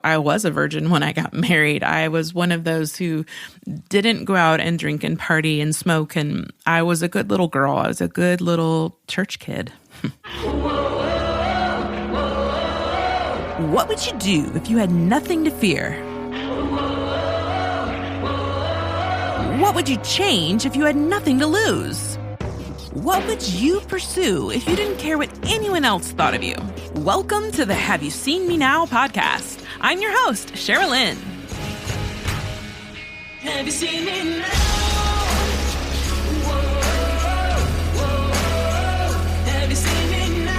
I was a virgin when I got married. I was one of those who didn't go out and drink and party and smoke, and I was a good little girl. I was a good little church kid. What would you do if you had nothing to fear? What would you change if you had nothing to lose? What would you pursue if you didn't care what anyone else thought of you? Welcome to the Have You Seen Me Now podcast. I'm your host, Sherilyn. Have you seen me now? Have you seen me now?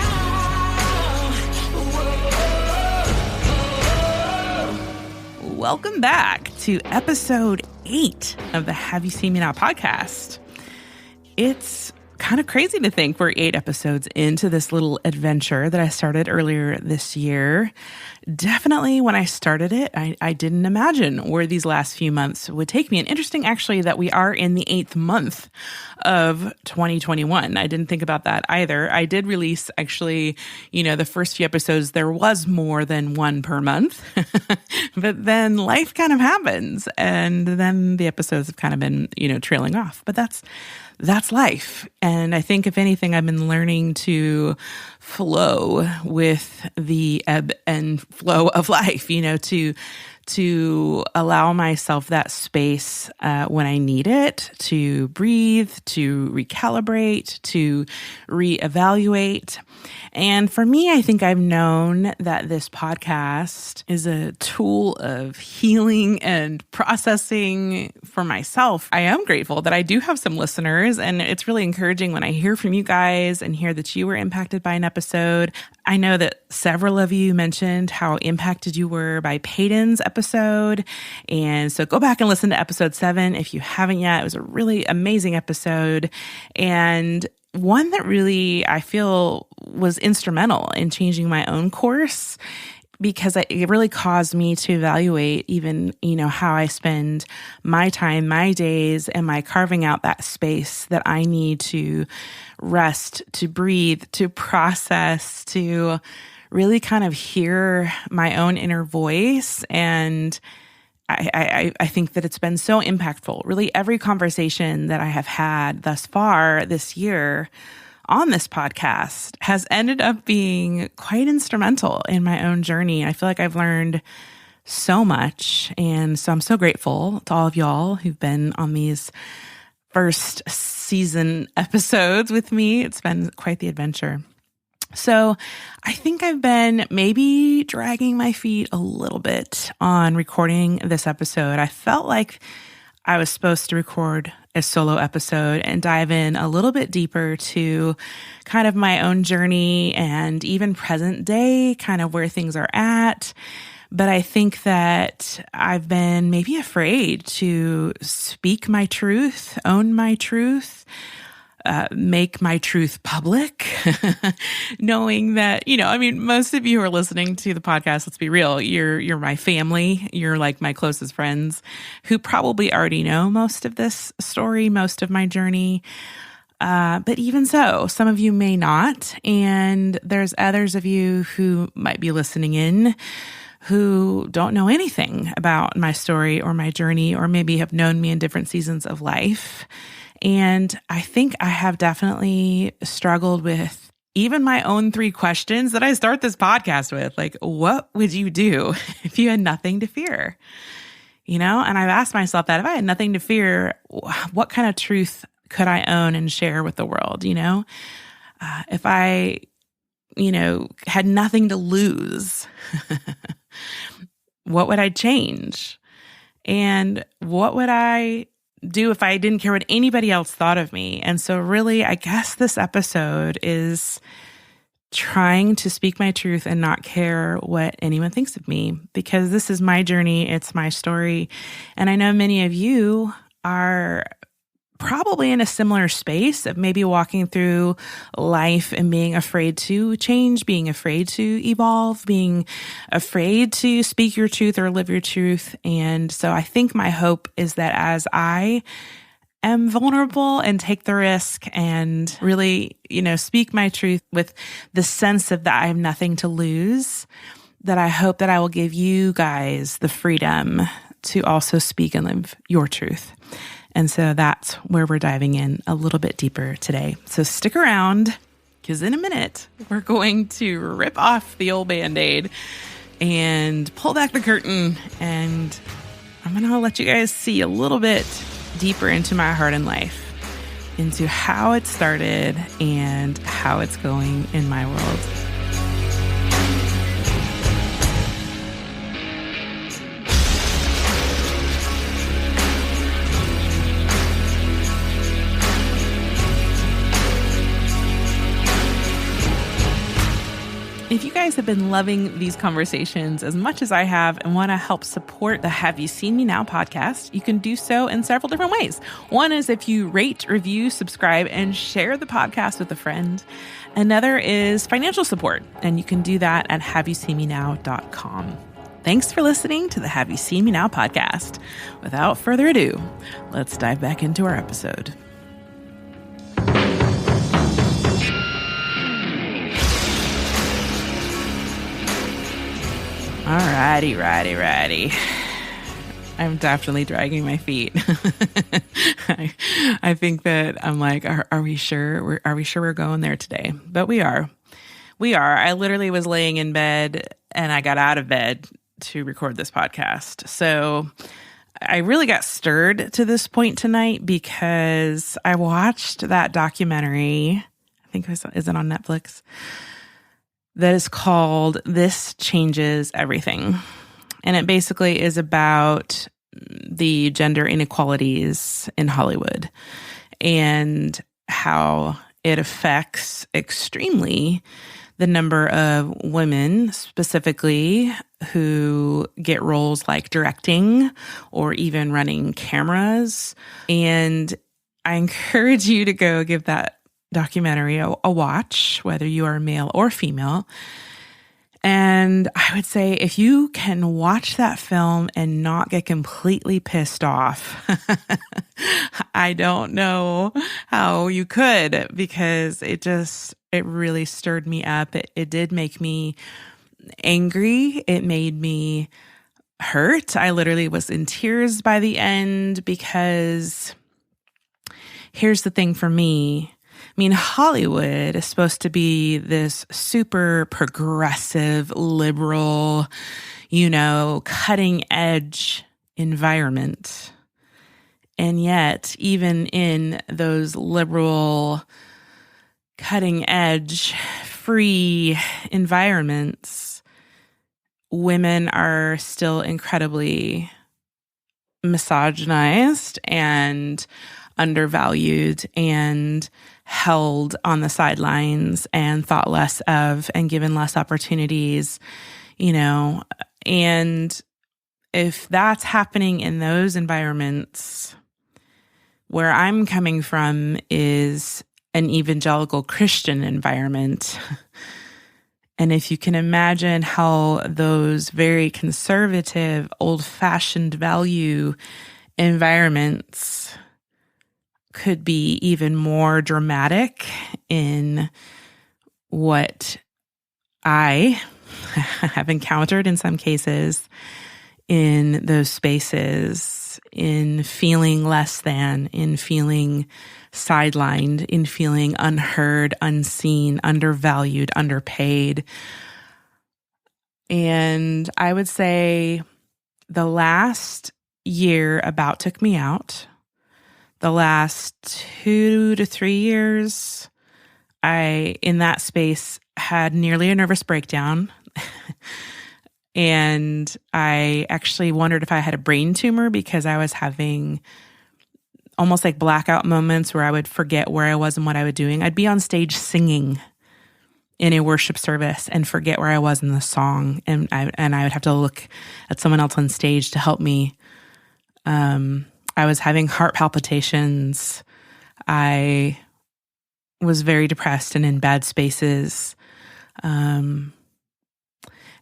Welcome back to episode 8 of the Have You Seen Me Now podcast. It's kind of crazy to think we're 8 episodes into this little adventure that I started earlier this year. Definitely when I started it, I didn't imagine where these last few months would take me. And interesting actually that we are in the 8th month of 2021. I didn't think about that either. I did release actually, the first few episodes, there was more than one per month, but then life kind of happens. And then the episodes have kind of been, trailing off, but that's life. And I think if anything, I've been learning to flow with the ebb and flow of life, to allow myself that space when I need it, to breathe, to recalibrate, to reevaluate. And for me, I think I've known that this podcast is a tool of healing and processing for myself. I am grateful that I do have some listeners, and it's really encouraging when I hear from you guys and hear that you were impacted by an episode. I know that several of you mentioned how impacted you were by Peyton's episode. And so go back and listen to episode 7 if you haven't yet. It was a really amazing episode, and one that really, I feel, was instrumental in changing my own course, because it really caused me to evaluate even, how I spend my time, my days, am I carving out that space that I need to rest, to breathe, to process, to really kind of hear my own inner voice. And I think that it's been so impactful. Really, every conversation that I have had thus far this year on this podcast has ended up being quite instrumental in my own journey. I feel like I've learned so much. And so I'm so grateful to all of y'all who've been on these first season episodes with me. It's been quite the adventure. So I think I've been maybe dragging my feet a little bit on recording this episode. I felt like I was supposed to record a solo episode and dive in a little bit deeper to kind of my own journey and even present day, kind of where things are at. But I think that I've been maybe afraid to speak my truth, own my truth, make my truth public, knowing that, most of you who are listening to the podcast, let's be real, you're my family. You're like my closest friends who probably already know most of this story, most of my journey. But even so, some of you may not. And there's others of you who might be listening in who don't know anything about my story or my journey, or maybe have known me in different seasons of life. And I think I have definitely struggled with even my own 3 questions that I start this podcast with. Like, what would you do if you had nothing to fear? And I've asked myself that if I had nothing to fear, what kind of truth could I own and share with the world? If I, had nothing to lose, what would I change? And what would I do if I didn't care what anybody else thought of me? And so really, I guess this episode is trying to speak my truth and not care what anyone thinks of me, because this is my journey. It's my story. And I know many of you are probably in a similar space of maybe walking through life and being afraid to change, being afraid to evolve, being afraid to speak your truth or live your truth. And so I think my hope is that as I am vulnerable and take the risk and really, speak my truth with the sense of that I have nothing to lose, that I hope that I will give you guys the freedom to also speak and live your truth. And so that's where we're diving in a little bit deeper today. So stick around, because in a minute, we're going to rip off the old Band-Aid and pull back the curtain. And I'm going to let you guys see a little bit deeper into my heart and life, into how it started and how it's going in my world. If you guys have been loving these conversations as much as I have and want to help support the Have You Seen Me Now podcast, you can do so in several different ways. One is if you rate, review, subscribe, and share the podcast with a friend. Another is financial support, and you can do that at haveyouseenmenow.com. Thanks for listening to the Have You Seen Me Now podcast. Without further ado, let's dive back into our episode. Righty. I'm definitely dragging my feet. I think that I'm like, are we sure? Are we sure we're going there today? But we are. I literally was laying in bed and I got out of bed to record this podcast. So I really got stirred to this point tonight because I watched that documentary. I think is it on Netflix? That is called This Changes Everything. And it basically is about the gender inequalities in Hollywood and how it affects extremely the number of women specifically who get roles like directing or even running cameras. And I encourage you to go give that documentary a watch, whether you are male or female. And I would say if you can watch that film and not get completely pissed off, I don't know how you could, because it really stirred me up. It did make me angry. It made me hurt. I literally was in tears by the end, because here's the thing for me. I mean, Hollywood is supposed to be this super progressive, liberal, cutting edge environment. And yet, even in those liberal, cutting edge, free environments, women are still incredibly misogynized and undervalued and held on the sidelines and thought less of and given less opportunities, and if that's happening in those environments, where I'm coming from is an evangelical Christian environment. And if you can imagine how those very conservative, old-fashioned value environments could be even more dramatic in what I have encountered in some cases in those spaces, in feeling less than, in feeling sidelined, in feeling unheard, unseen, undervalued, underpaid. And I would say the last year about took me out. The last 2 to 3 years, I, in that space, had nearly a nervous breakdown. And I actually wondered if I had a brain tumor, because I was having almost like blackout moments where I would forget where I was and what I was doing. I'd be on stage singing in a worship service and forget where I was in the song. And I would have to look at someone else on stage to help me. I was having heart palpitations. I was very depressed and in bad spaces.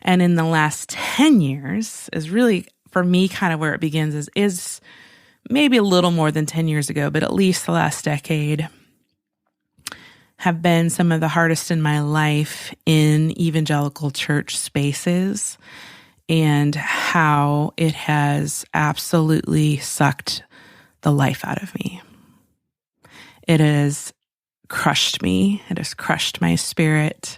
And in the last 10 years is really, for me, kind of where it begins is maybe a little more than 10 years ago, but at least the last decade. have been some of the hardest in my life in evangelical church spaces, and how it has absolutely sucked the life out of me. It has crushed me. It has crushed my spirit.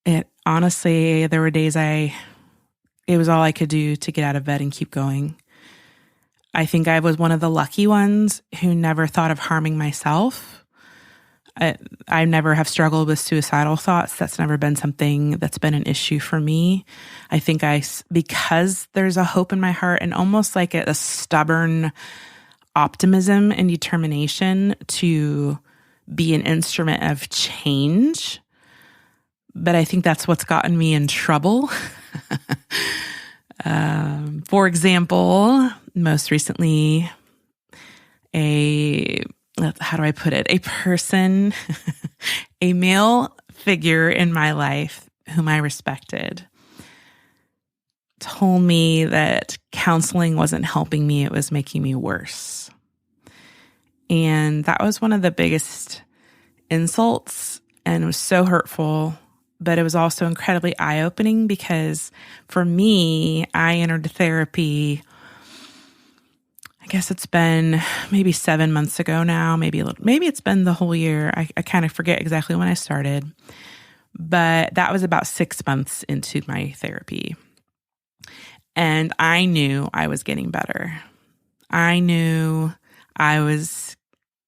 It honestly, there were days it was all I could do to get out of bed and keep going. I think I was one of the lucky ones who never thought of harming myself. I never have struggled with suicidal thoughts. That's never been something that's been an issue for me. I think because there's a hope in my heart and almost like a stubborn optimism and determination to be an instrument of change. But I think that's what's gotten me in trouble. For example, most recently, how do I put it? A person, a male figure in my life whom I respected, told me that counseling wasn't helping me, it was making me worse. And that was one of the biggest insults, and it was so hurtful, but it was also incredibly eye-opening because for me, I entered therapy, I guess it's been maybe 7 months ago now, maybe it's been the whole year. I kind of forget exactly when I started, but that was about 6 months into my therapy. And I knew I was getting better. I knew I was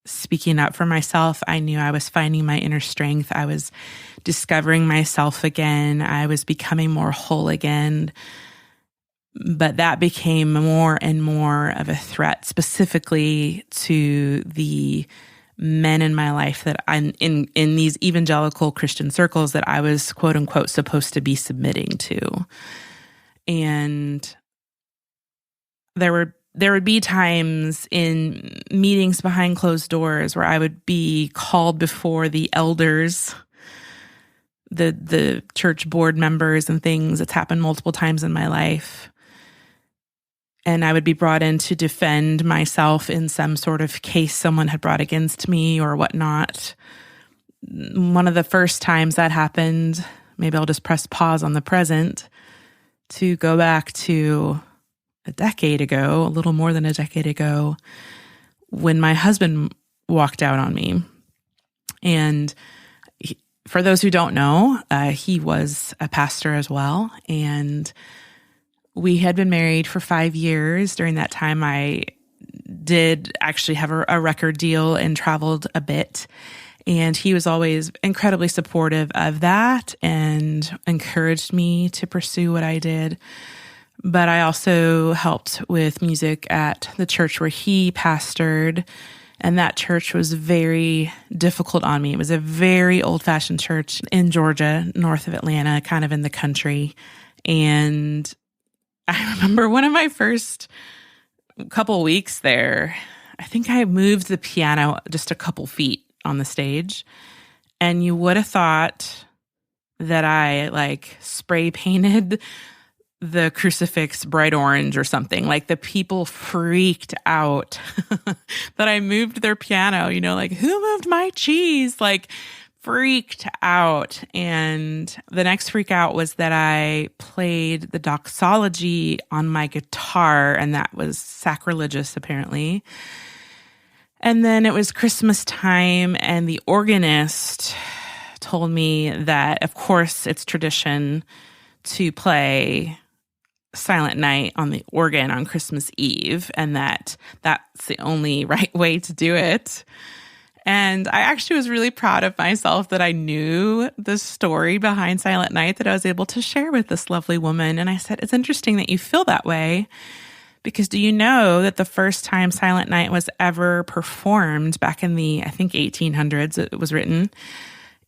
speaking up for myself. I knew I was finding my inner strength. I was discovering myself again. I was becoming more whole again. But that became more and more of a threat, specifically to the men in my life that I'm in these evangelical Christian circles that I was, quote unquote, supposed to be submitting to. And there would be times in meetings behind closed doors where I would be called before the elders, the church board members and things. It's happened multiple times in my life. And I would be brought in to defend myself in some sort of case someone had brought against me or whatnot. One of the first times that happened, maybe I'll just press pause on the present to go back to a decade ago, a little more than a decade ago, when my husband walked out on me. And for those who don't know, he was a pastor as well. And we had been married for 5 years. During that time, I did actually have a record deal and traveled a bit. And he was always incredibly supportive of that and encouraged me to pursue what I did. But I also helped with music at the church where he pastored. And that church was very difficult on me. It was a very old-fashioned church in Georgia, north of Atlanta, kind of in the country. And I remember one of my first couple weeks there, I think I moved the piano just a couple feet on the stage. And you would have thought that I spray painted the crucifix bright orange or something. Like the people freaked out that I moved their piano, who moved my cheese? Freaked out. And the next freak out was that I played the doxology on my guitar, and that was sacrilegious apparently. And then it was Christmas time, and the organist told me that, of course, it's tradition to play Silent Night on the organ on Christmas Eve, and that's the only right way to do it. And I actually was really proud of myself that I knew the story behind Silent Night that I was able to share with this lovely woman. And I said, it's interesting that you feel that way, because do you know that the first time Silent Night was ever performed back in the, I think, 1800s, it was written,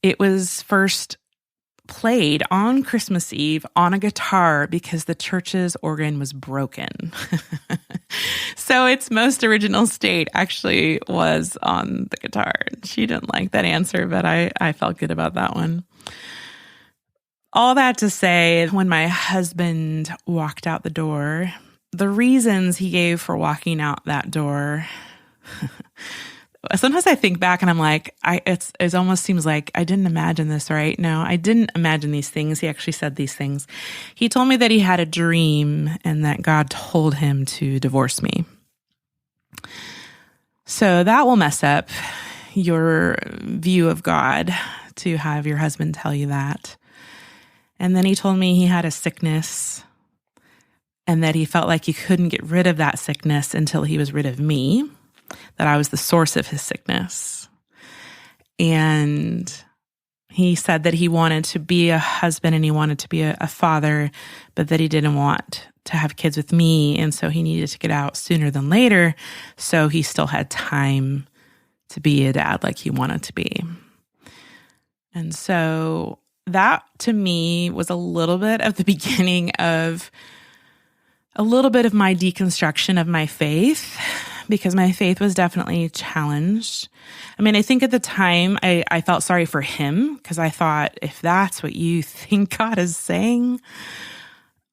it was first played on Christmas Eve on a guitar because the church's organ was broken. So its most original state actually was on the guitar. She didn't like that answer, but I felt good about that one. All that to say, when my husband walked out the door, the reasons he gave for walking out that door sometimes I think back and I'm like, it almost seems like I didn't imagine this, right? No, I didn't imagine these things. He actually said these things. He told me that he had a dream and that God told him to divorce me. So that will mess up your view of God, to have your husband tell you that. And then he told me he had a sickness and that he felt like he couldn't get rid of that sickness until he was rid of me, that I was the source of his sickness. And he said that he wanted to be a husband and he wanted to be a father, but that he didn't want to have kids with me. And so he needed to get out sooner than later. So he still had time to be a dad like he wanted to be. And so that to me was a little bit of the beginning of a little bit of my deconstruction of my faith, because my faith was definitely challenged. I mean, I think at the time I felt sorry for him, because I thought, if that's what you think God is saying,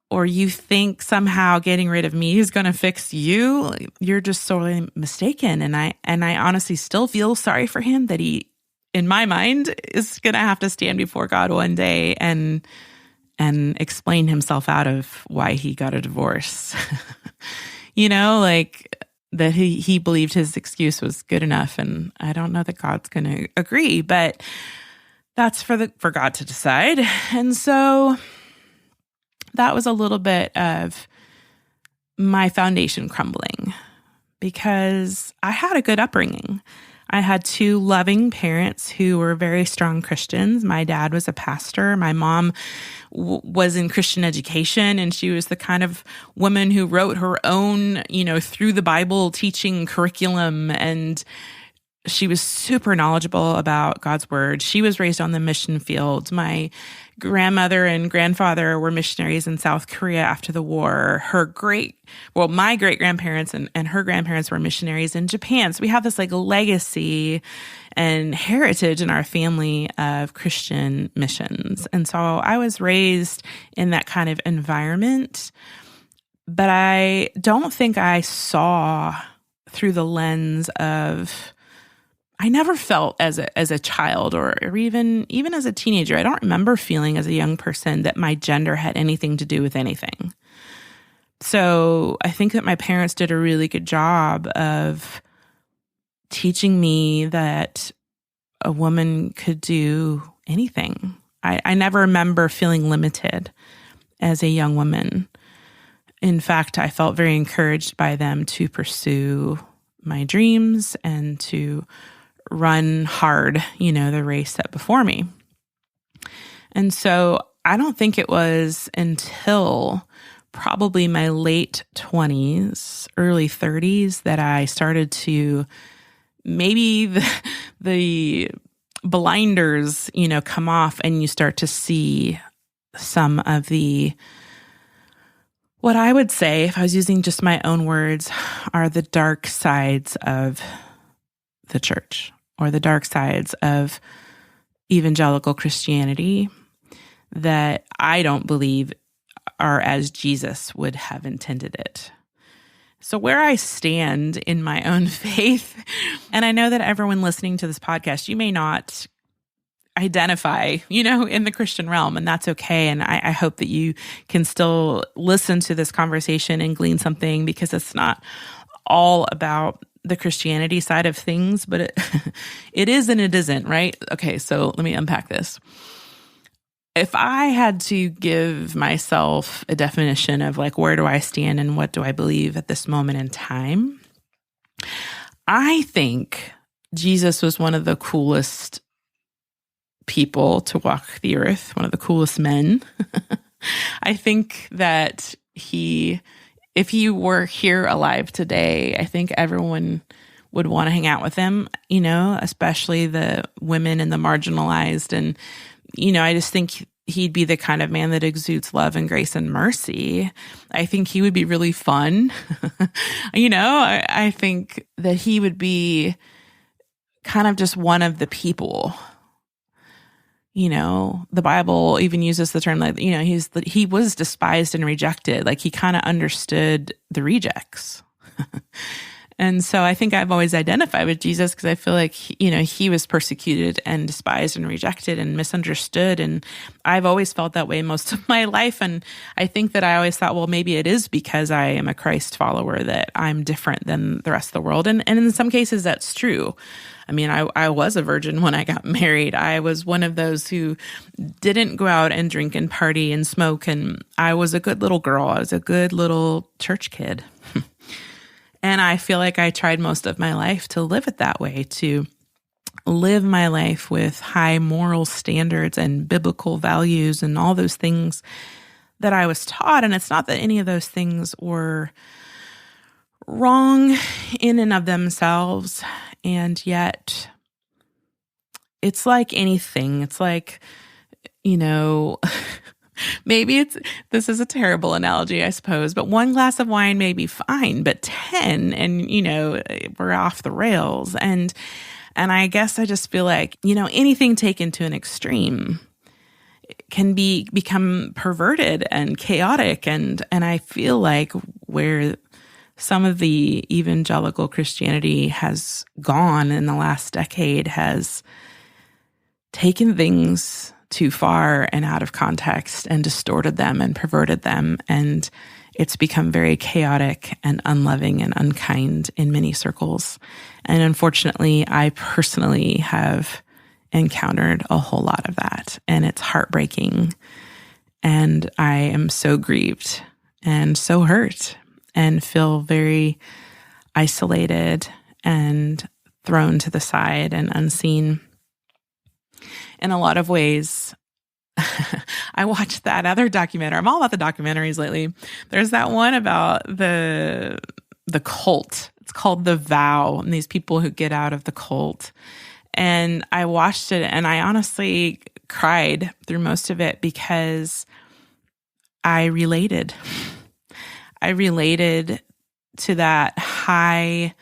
or you think somehow getting rid of me is going to fix you, you're just sorely mistaken. And I honestly still feel sorry for him, that he, in my mind, is going to have to stand before God one day and explain himself out of why he got a divorce. Like that he believed his excuse was good enough. And I don't know that God's going to agree, but that's for God to decide. And so that was a little bit of my foundation crumbling, because I had a good upbringing. I had two loving parents who were very strong Christians. My dad was a pastor. My mom was in Christian education, and she was the kind of woman who wrote her own, through the Bible teaching curriculum, and she was super knowledgeable about God's word. She was raised on the mission field. My grandmother and grandfather were missionaries in South Korea after the war. My great-grandparents and her grandparents were missionaries in Japan. So we have this legacy and heritage in our family of Christian missions. And so I was raised in that kind of environment, but I don't think I saw through the lens of, I never felt as a child or even as a teenager. I don't remember feeling as a young person that my gender had anything to do with anything. So I think that my parents did a really good job of teaching me that a woman could do anything. I never remember feeling limited as a young woman. In fact, I felt very encouraged by them to pursue my dreams and to run hard, the race set before me. And so I don't think it was until probably my late 20s, early 30s that I started to, maybe the blinders, come off, and you start to see some of what I would say, if I was using just my own words, are the dark sides of the church, or the dark sides of evangelical Christianity that I don't believe are as Jesus would have intended it. So where I stand in my own faith, and I know that everyone listening to this podcast, you may not identify, in the Christian realm, and that's okay. And I hope that you can still listen to this conversation and glean something, because it's not all about the Christianity side of things, but it is and it isn't, right? Okay, so let me unpack this. If I had to give myself a definition of where do I stand and what do I believe at this moment in time, I think Jesus was one of the coolest people to walk the earth, one of the coolest men. I think that if he were here alive today, I think everyone would want to hang out with him, especially the women and the marginalized. And, I just think he'd be the kind of man that exudes love and grace and mercy. I think he would be really fun. I think that he would be kind of just one of the people. The Bible even uses the term he was despised and rejected. He kind of understood the rejects. And so I think I've always identified with Jesus because I feel like, he was persecuted and despised and rejected and misunderstood. And I've always felt that way most of my life. And I think that I always thought, well, maybe it is because I am a Christ follower that I'm different than the rest of the world. And in some cases, that's true. I mean, I was a virgin when I got married. I was one of those who didn't go out and drink and party and smoke. And I was a good little girl. I was a good little church kid. And I feel like I tried most of my life to live it that way, to live my life with high moral standards and biblical values and all those things that I was taught. And it's not that any of those things were wrong in and of themselves. And yet it's like anything. It's like, maybe this is a terrible analogy, I suppose, but one glass of wine may be fine, but 10 and, we're off the rails. And I guess I just feel like, anything taken to an extreme can become perverted and chaotic. And I feel like where some of the evangelical Christianity has gone in the last decade has taken things too far and out of context and distorted them and perverted them. And it's become very chaotic and unloving and unkind in many circles. And unfortunately, I personally have encountered a whole lot of that. And it's heartbreaking. And I am so grieved and so hurt and feel very isolated and thrown to the side and unseen. In a lot of ways, I watched that other documentary. I'm all about the documentaries lately. There's that one about the cult. It's called The Vow, and these people who get out of the cult. And I watched it, and I honestly cried through most of it because I related. I related to that high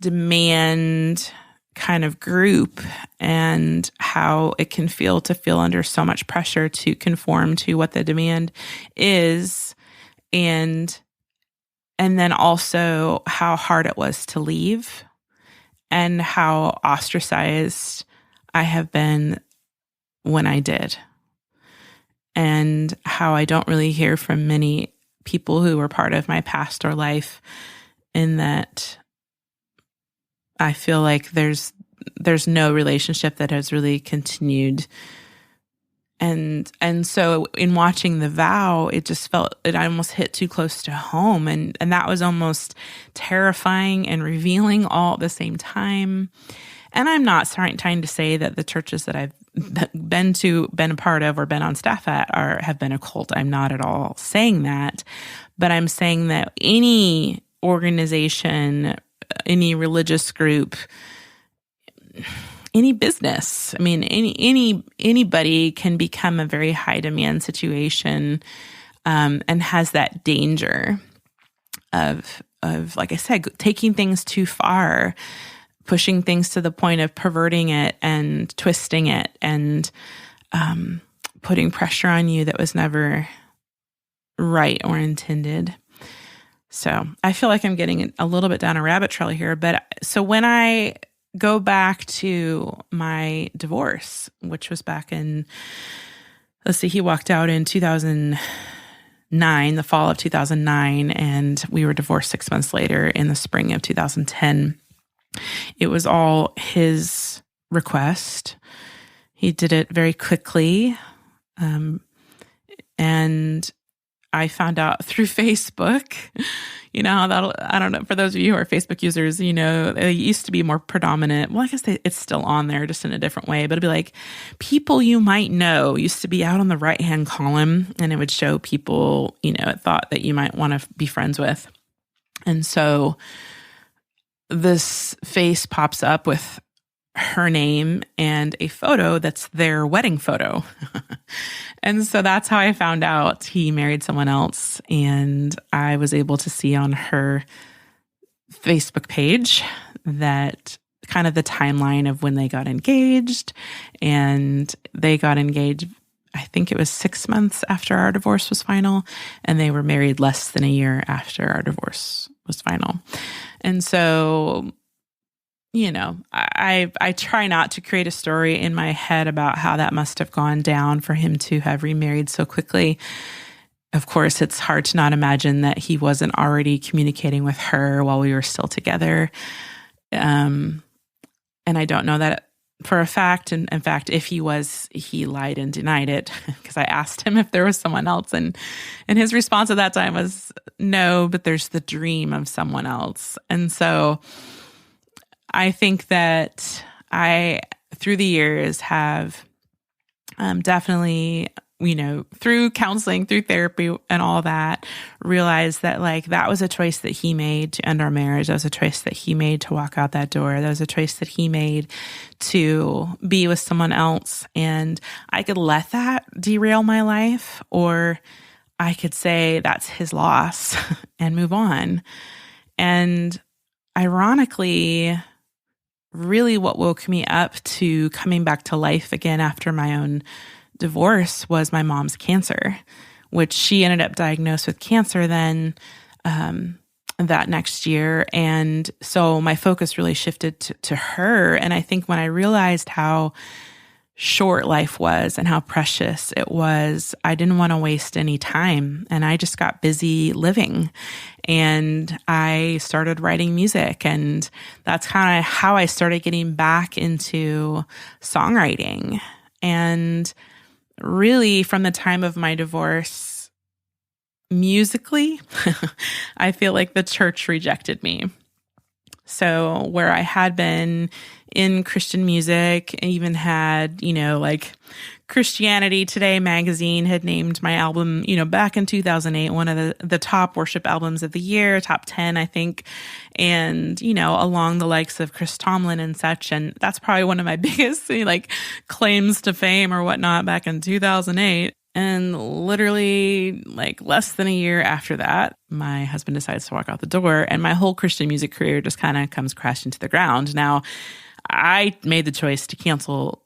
demand kind of group and how it can feel under so much pressure to conform to what the demand is. And then also how hard it was to leave and how ostracized I have been when I did. And how I don't really hear from many people who were part of my pastor life, in that I feel like there's no relationship that has really continued. And so in watching The Vow, it just felt, it almost hit too close to home. And that was almost terrifying and revealing all at the same time. And I'm not trying to say that the churches that I've been a part of, or been on staff at have been a cult. I'm not at all saying that. But I'm saying that any organization, any religious group, any business, I mean, anybody can become a very high demand situation, and has that danger of, like I said, taking things too far, pushing things to the point of perverting it and twisting it and putting pressure on you that was never right or intended. So I feel like I'm getting a little bit down a rabbit trail here. But so when I go back to my divorce, which was back in, he walked out in 2009, the fall of 2009, and we were divorced 6 months later in the spring of 2010. It was all his request. He did it very quickly. And I found out through Facebook, I don't know, for those of you who are Facebook users, it used to be more predominant. Well, I guess it's still on there, just in a different way, but it'd be like people you might know used to be out on the right-hand column, and it would show people, it thought that you might want to be friends with. And so this face pops up with her name and a photo that's their wedding photo. And so that's how I found out he married someone else. And I was able to see on her Facebook page that kind of the timeline of when they got engaged. And they got engaged I think it was 6 months after our divorce was final, and they were married less than a year after our divorce was final. And so, I try not to create a story in my head about how that must have gone down for him to have remarried so quickly. Of course, it's hard to not imagine that he wasn't already communicating with her while we were still together. And I don't know that for a fact. And in fact, if he was, he lied and denied it, because I asked him if there was someone else. And his response at that time was, no, but there's the dream of someone else. And so I think that I, through the years, have definitely, through counseling, through therapy and all that, realized that that was a choice that he made to end our marriage. That was a choice that he made to walk out that door. That was a choice that he made to be with someone else. And I could let that derail my life, or I could say that's his loss and move on. And ironically, really what woke me up to coming back to life again after my own divorce was my mom's cancer, which she ended up diagnosed with cancer then that next year. And so my focus really shifted to her. And I think when I realized how short life was and how precious it was, I didn't want to waste any time. And I just got busy living. And I started writing music. And that's kind of how I started getting back into songwriting. And really, from the time of my divorce, musically, I feel like the church rejected me. So where I had been in Christian music, even had, Christianity Today magazine had named my album, back in 2008, one of the top worship albums of the year, top 10, I think. And, along the likes of Chris Tomlin and such. And that's probably one of my biggest, claims to fame or whatnot back in 2008. And literally, less than a year after that, my husband decides to walk out the door, and my whole Christian music career just kind of comes crashing to the ground. Now, I made the choice to cancel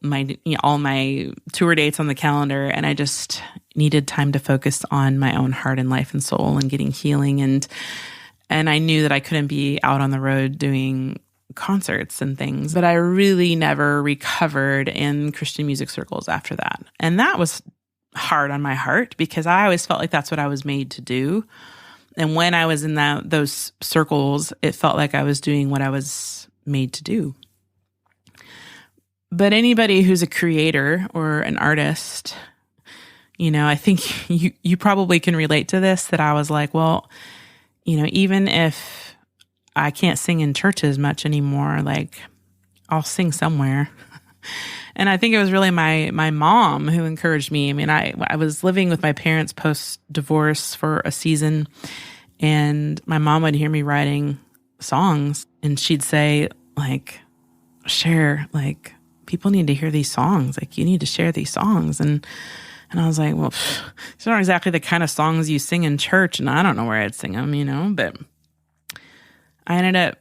all my tour dates on the calendar, and I just needed time to focus on my own heart and life and soul and getting healing. And I knew that I couldn't be out on the road doing concerts and things, but I really never recovered in Christian music circles after that. And that was hard on my heart, because I always felt like that's what I was made to do. And when I was in those circles, it felt like I was doing what I was made to do. But anybody who's a creator or an artist, I think you probably can relate to this, that I was like, well, even if I can't sing in churches much anymore, I'll sing somewhere. And I think it was really my mom who encouraged me. I mean, I was living with my parents post-divorce for a season, and my mom would hear me writing songs, and she'd say, share, people need to hear these songs. You need to share these songs. And I was like, well, these aren't exactly the kind of songs you sing in church, and I don't know where I'd sing them, but I ended up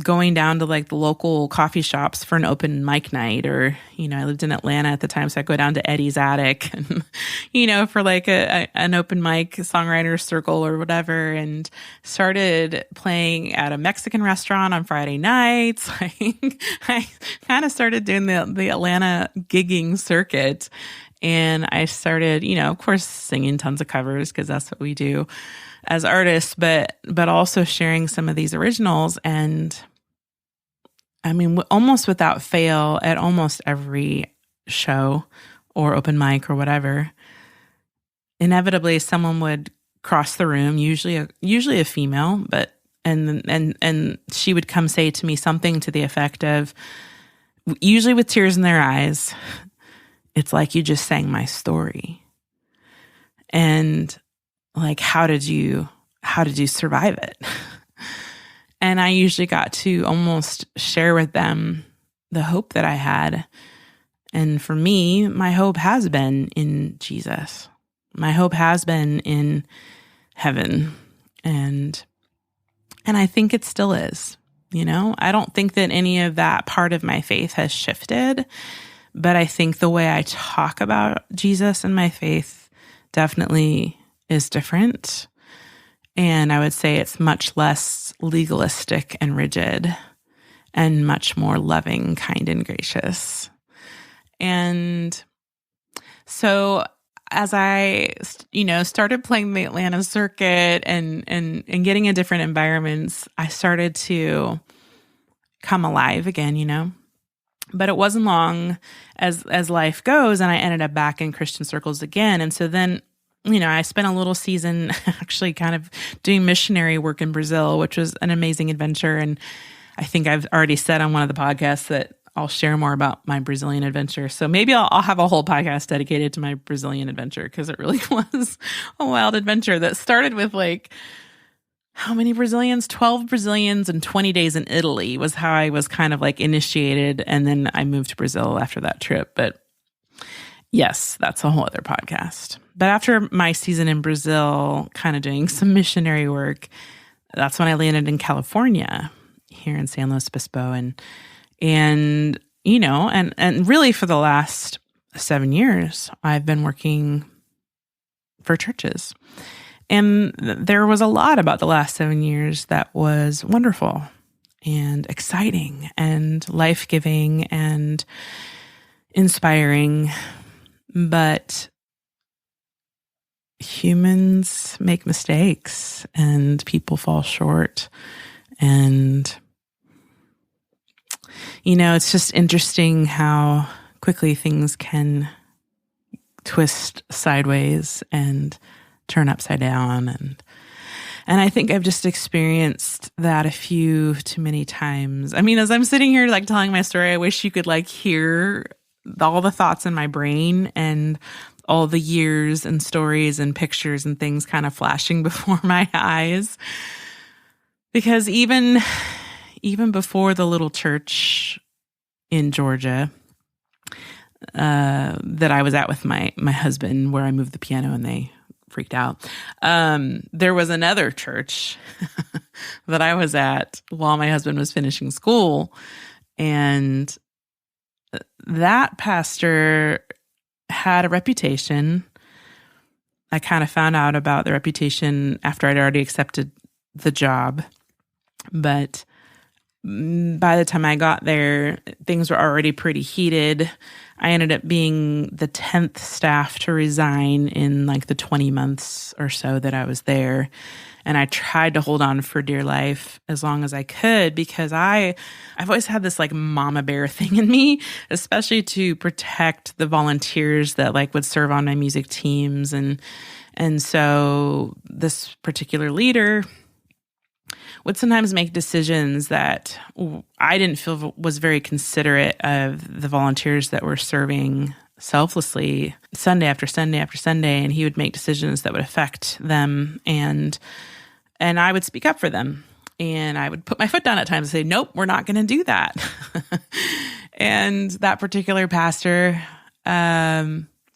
going down to the local coffee shops for an open mic night, or, I lived in Atlanta at the time, so I'd go down to Eddie's Attic and, for an open mic songwriter circle or whatever, and started playing at a Mexican restaurant on Friday nights. I kind of started doing the Atlanta gigging circuit, and I started, of course, singing tons of covers, because that's what we do as artists, but also sharing some of these originals. And I mean, almost without fail, at almost every show or open mic or whatever, inevitably someone would cross the room, usually a female, and she would come say to me something to the effect of, usually with tears in their eyes, "It's like you just sang my story." And how did you survive it? And I usually got to almost share with them the hope that I had. And for me, my hope has been in Jesus. My hope has been in heaven. And I think it still is, I don't think that any of that part of my faith has shifted, But I think the way I talk about Jesus and my faith definitely is different. And I would say it's much less legalistic and rigid and much more loving, kind, and gracious. And so as I, started playing the Atlanta circuit and getting in different environments, I started to come alive again, But it wasn't long as life goes, and I ended up back in Christian circles again. And so then, I spent a little season actually kind of doing missionary work in Brazil, which was an amazing adventure. And I think I've already said on one of the podcasts that I'll share more about my Brazilian adventure. So maybe I'll have a whole podcast dedicated to my Brazilian adventure, because it really was a wild adventure that started with how many Brazilians? 12 Brazilians and 20 days in Italy was how I was kind of initiated. And then I moved to Brazil after that trip. But yes, that's a whole other podcast. But after my season in Brazil, kind of doing some missionary work, that's when I landed in California, here in San Luis Obispo. And really for the last 7 years, I've been working for churches. And there was a lot about the last 7 years that was wonderful and exciting and life-giving and inspiring. But humans make mistakes and people fall short. And, it's just interesting how quickly things can twist sideways and turn upside down. And I think I've just experienced that a few too many times. I mean, as I'm sitting here telling my story, I wish you could hear all the thoughts in my brain and all the years and stories and pictures and things kind of flashing before my eyes. Because even before the little church in Georgia that I was at with my husband, where I moved the piano and they freaked out, there was another church that I was at while my husband was finishing school. And that pastor had a reputation. I kind of found out about the reputation after I'd already accepted the job. But by the time I got there, things were already pretty heated. I ended up being the 10th staff to resign in the 20 months or so that I was there. And I tried to hold on for dear life as long as I could, because I've always had this mama bear thing in me, especially to protect the volunteers that would serve on my music teams. And so this particular leader would sometimes make decisions that I didn't feel was very considerate of the volunteers that were serving selflessly Sunday after Sunday after Sunday. And he would make decisions that would affect them. And I would speak up for them. And I would put my foot down at times and say, nope, we're not going to do that. And that particular pastor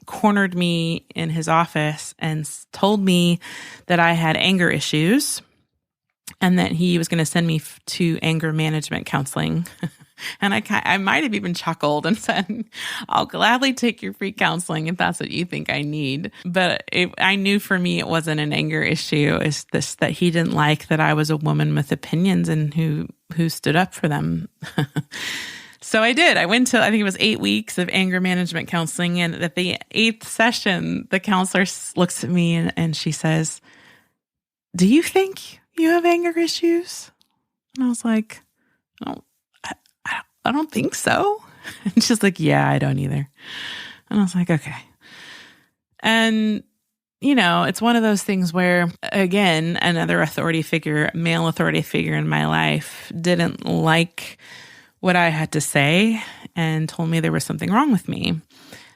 cornered me in his office and told me that I had anger issues, and that he was going to send me to anger management counseling. And I might have even chuckled and said, I'll gladly take your free counseling if that's what you think I need. But I knew for me it wasn't an anger issue. It's this, that he didn't like that I was a woman with opinions and who stood up for them. So I did. I went to, I think it was 8 weeks of anger management counseling. And at the 8th session, the counselor looks at me and she says, do you think you have anger issues? And I was like, I don't think so. And she's like, yeah, I don't either. And I was like, okay. And, it's one of those things where, again, another authority figure, male authority figure in my life didn't like what I had to say and told me there was something wrong with me.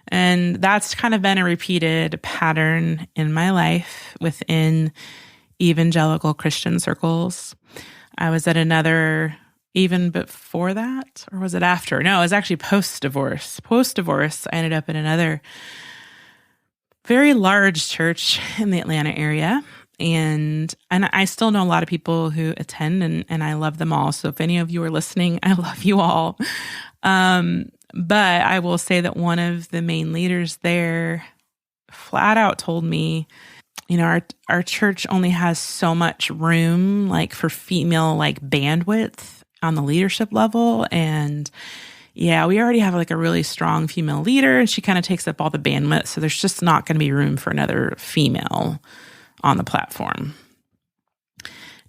And that's kind of been a repeated pattern in my life within evangelical Christian circles. I was at another, even before that, or was it after? No, it was actually post-divorce. Post-divorce, I ended up in another very large church in the Atlanta area. And I still know a lot of people who attend, and I love them all. So if any of you are listening, I love you all. And But I will say that one of the main leaders there flat out told me, our church only has so much room, like for female, like bandwidth on the leadership level. And yeah, we already have like a really strong female leader, and she kind of takes up all the bandwidth. So there's just not going to be room for another female on the platform.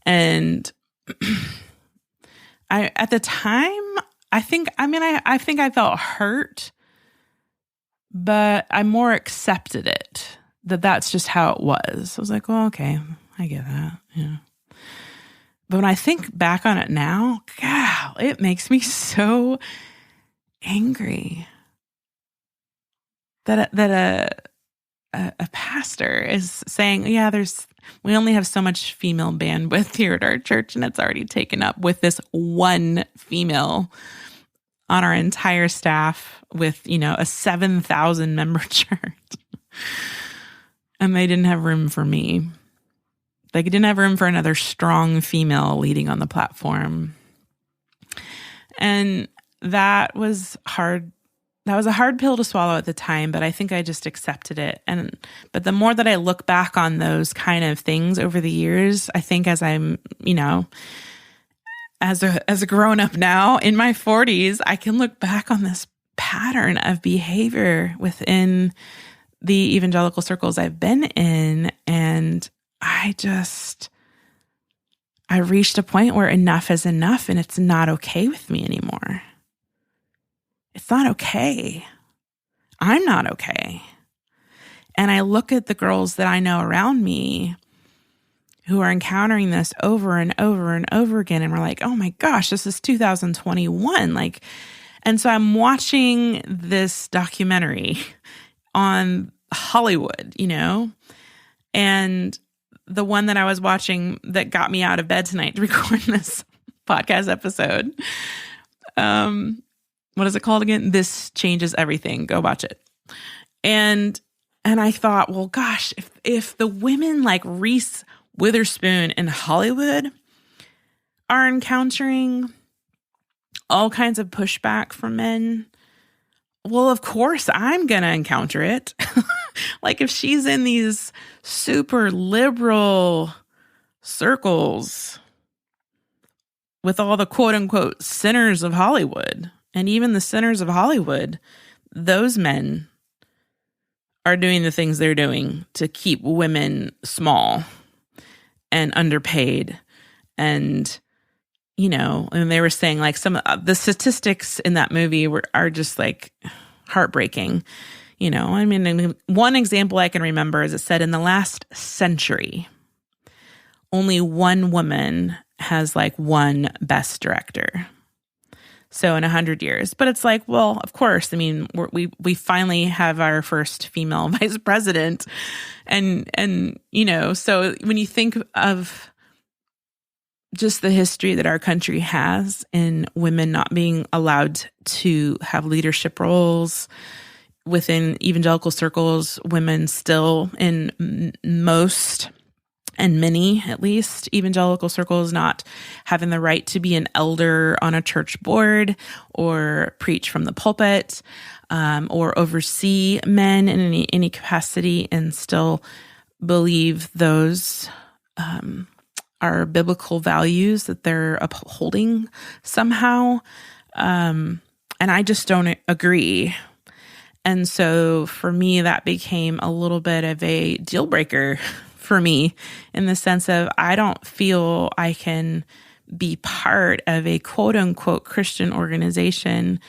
And at the time, I think I felt hurt, but I more accepted it, that's just how it was. I was like, well, okay, I get that. Yeah. But when I think back on it now, God, it makes me so angry that a pastor is saying, yeah, we only have so much female bandwidth here at our church, and it's already taken up with this one female on our entire staff with, a 7,000 member church. And they didn't have room for me. They didn't have room for another strong female leading on the platform. And that was hard. That was a hard pill to swallow at the time, but I think I just accepted it. But the more that I look back on those kind of things over the years, I think as I'm, as a grown up now in my 40s, I can look back on this pattern of behavior within the evangelical circles I've been in. And I reached a point where enough is enough, and it's not okay with me anymore. It's not okay. I'm not okay. And I look at the girls that I know around me who are encountering this over and over and over again. And we're like, oh my gosh, this is 2021. And so I'm watching this documentary on Hollywood, and the one that I was watching that got me out of bed tonight to record this podcast episode. What is it called again? This Changes Everything. Go watch it. And I thought, well, gosh, if the women like Reese Witherspoon in Hollywood are encountering all kinds of pushback from men, well, of course I'm going to encounter it. Like if she's in these super liberal circles with all the quote unquote sinners of Hollywood, and even the sinners of Hollywood, those men are doing the things they're doing to keep women small and underpaid. And, and they were saying like some of the statistics in that movie are just like heartbreaking. One example I can remember is it said in the last century, only one woman has like one best director. So in 100 years, but it's like, well, of course, we finally have our first female vice president. And, so when you think of just the history that our country has in women not being allowed to have leadership roles within evangelical circles, women still in most and many, at least, evangelical circles not having the right to be an elder on a church board or preach from the pulpit or oversee men in any capacity, and still believe those are biblical values that they're upholding somehow. And I just don't agree. And so for me, that became a little bit of a deal breaker for me, in the sense of I don't feel I can be part of a quote unquote Christian organization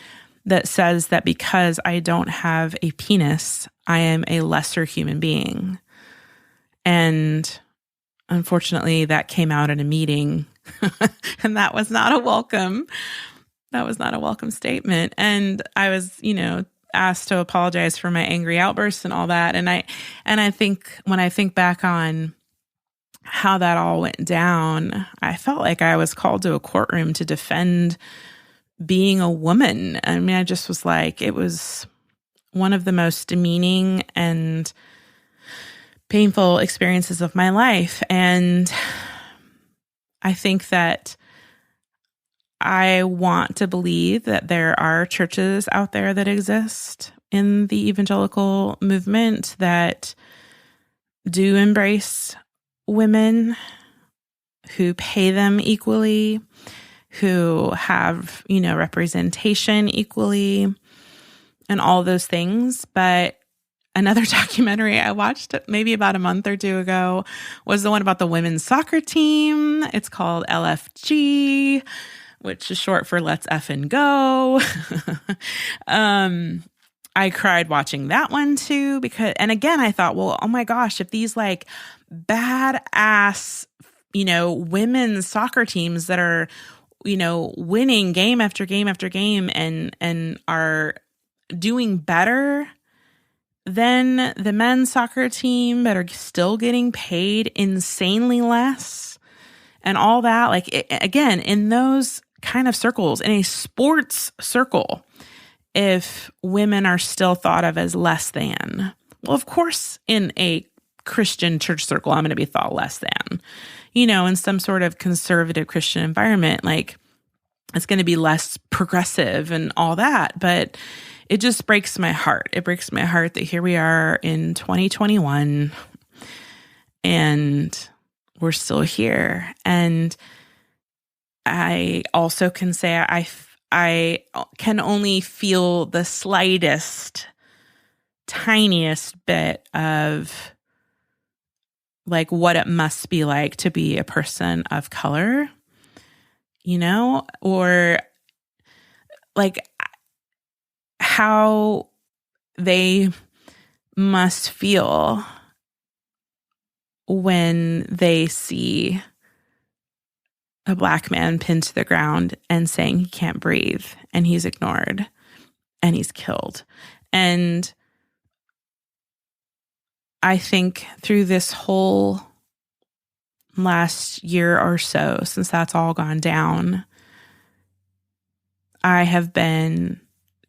that says that because I don't have a penis, I am a lesser human being. And unfortunately, that came out in a meeting, and that was not a welcome statement. And I was, asked to apologize for my angry outbursts and all that. And I think when I think back on how that all went down, I felt like I was called to a courtroom to defend being a woman. I just was like, it was one of the most demeaning and painful experiences of my life. And I think that I want to believe that there are churches out there that exist in the evangelical movement that do embrace women, who pay them equally, who have, representation equally, and all those things. But another documentary I watched maybe about a month or two ago was the one about the women's soccer team. It's called LFG, which is short for Let's Effing Go. I cried watching that one too, and again, I thought, well, oh my gosh, if these like badass, women's soccer teams that are, winning game after game after game and are doing better than the men's soccer team, but are still getting paid insanely less and all that, like, again, in those kind of circles, in a sports circle, if women are still thought of as less than, well, of course, in a Christian church circle, I'm going to be thought less than, in some sort of conservative Christian environment, like it's going to be less progressive and all that. But it just breaks my heart. It breaks my heart that here we are in 2021 and we're still here. And I also can say I can only feel the slightest, tiniest bit of like what it must be like to be a person of color, or like how they must feel when they see a Black man pinned to the ground and saying he can't breathe and he's ignored and he's killed. And I think through this whole last year or so, since that's all gone down, I have been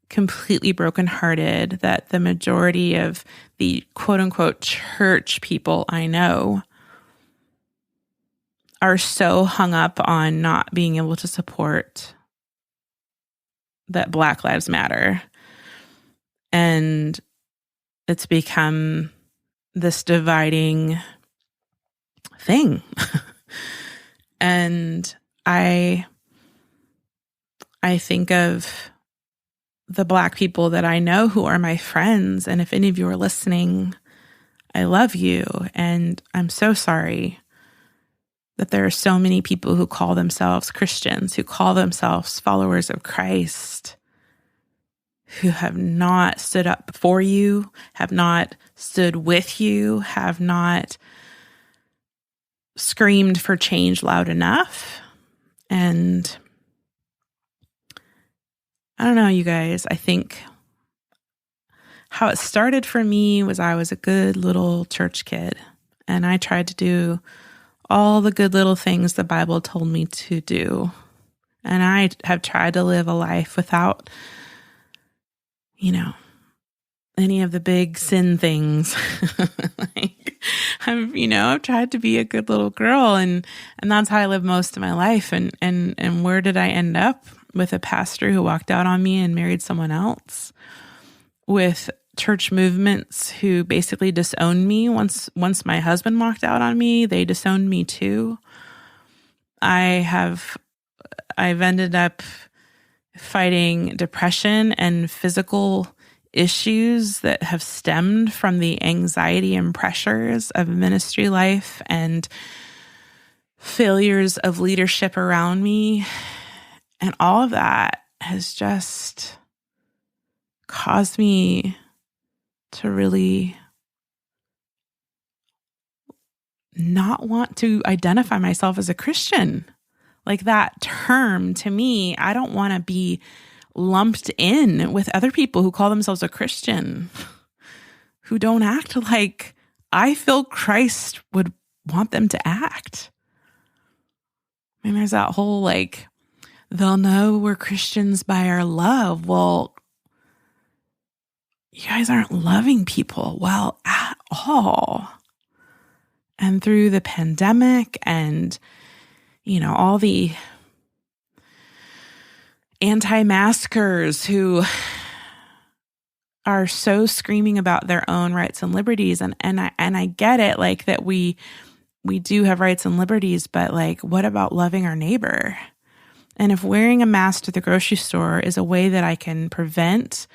completely brokenhearted that the majority of the quote unquote church people I know are so hung up on not being able to support that Black Lives Matter. And it's become this dividing thing. And I think of the Black people that I know who are my friends. And if any of you are listening, I love you. And I'm so sorry that there are so many people who call themselves Christians, who call themselves followers of Christ, who have not stood up for you, have not stood with you, have not screamed for change loud enough. And I don't know, you guys, I think how it started for me was I was a good little church kid, and I tried to do all the good little things the Bible told me to do. And I have tried to live a life without, any of the big sin things. I've tried to be a good little girl, and that's how I lived most of my life. And where did I end up? With a pastor who walked out on me and married someone else, with church movements who basically disowned me. Once my husband walked out on me, they disowned me too. I've ended up fighting depression and physical issues that have stemmed from the anxiety and pressures of ministry life and failures of leadership around me. And all of that has just caused me to really not want to identify myself as a Christian. Like that term, to me, I don't want to be lumped in with other people who call themselves a Christian, who don't act like I feel Christ would want them to act. I mean, there's that whole like, they'll know we're Christians by our love. Well, you guys aren't loving people well at all. And through the pandemic and, all the anti-maskers who are so screaming about their own rights and liberties. And I get it, like that we do have rights and liberties, but like, what about loving our neighbor? And if wearing a mask to the grocery store is a way that I can prevent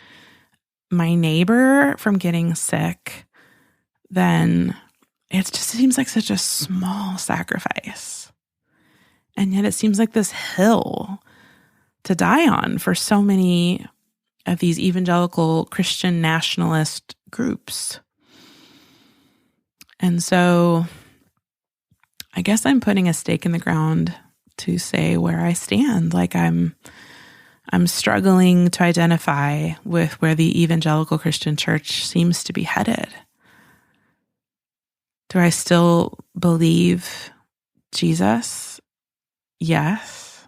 my neighbor from getting sick, then it just seems like such a small sacrifice. And yet it seems like this hill to die on for so many of these evangelical Christian nationalist groups. And so I guess I'm putting a stake in the ground to say where I stand. Like I'm struggling to identify with where the evangelical Christian church seems to be headed. Do I still believe Jesus? Yes.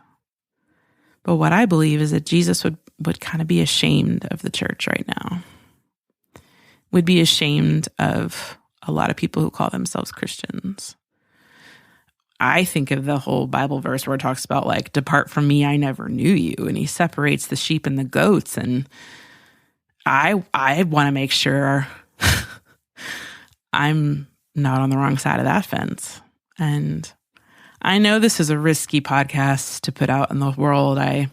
But what I believe is that Jesus would kind of be ashamed of the church right now. Would be ashamed of a lot of people who call themselves Christians. I think of the whole Bible verse where it talks about like, depart from me, I never knew you. And he separates the sheep and the goats. And I want to make sure I'm not on the wrong side of that fence. And I know this is a risky podcast to put out in the world. I'm